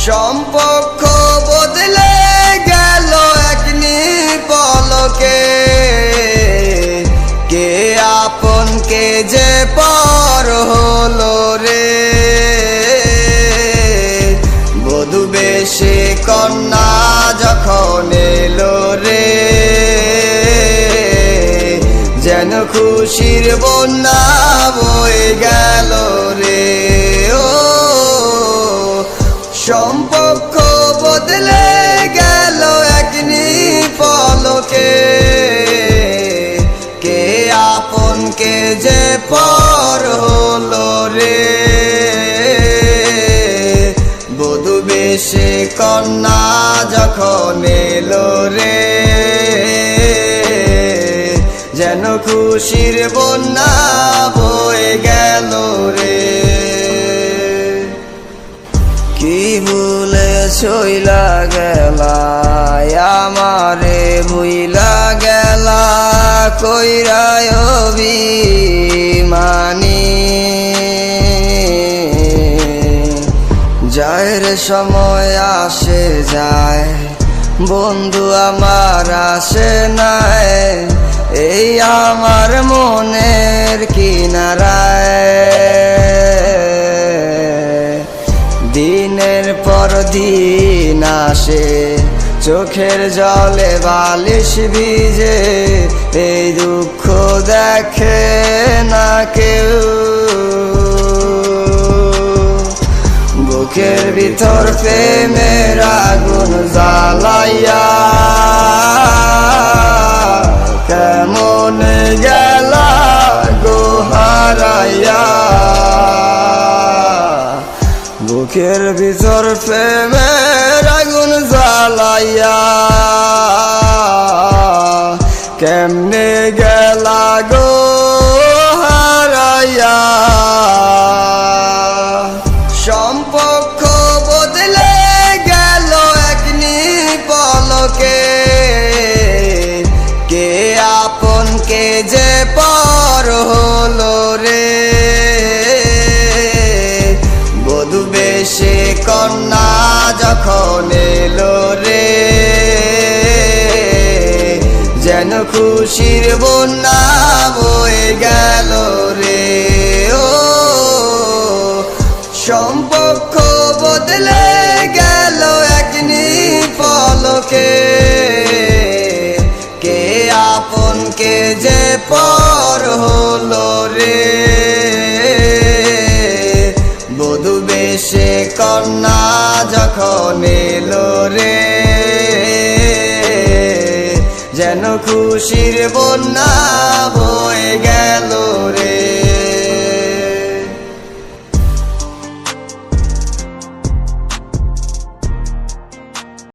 সম্পর্ক বদলে গেল এক নিপলকে, কে আপন কে যে পর হলো রে। বধূ বেশে কন্যা যখন এলো রে, যেন খুশির বন্যা বয়ে গেল রে। ও সম্পর্ক বদলে গেল এক নিপলকে, কে আপন কে যে পর হলো রে। বধূ বেশে কন্যা যখন এলো রে, যেন খুশির বন্যা বয়ে গেল রে। কি ভুলে চইলা গেলা আমারে ভুইলা গেলা, কইরায় অভিমানী। যায়ের সময় আসে যায়, বন্ধু আমার আসে নাই, এই আমার মনের কিনারায়। দিনের পর দিন আসে, চোখের জলে বালিশ ভিজে, এই দুঃখ দেখে না কেউ। বুকের ভিতর প্রেমের আগুন জ্বালাইয়া, কেমন গেলা গো হারাইয়া। বুকের ভিতর প্রেমের আগুন জ্বালাইয়া, কেমনে গেলা গো হারাইয়া। সম্পর্ক বদলে গেল এক নিপলকে, কে আপন কে যে পর হলো রে। বধূ বেশে কন্যা যখন এলো রে, যেন খুশির বন্যা বয়ে গেল রে। ও সম্পর্ক বদলে গেল এক নিপলকে, কে আপন কে যে পর হলো রে। বধূ বেশে কন্যা যখন এলো রে, যেন খুশির বন্যা বয়ে গেল রে।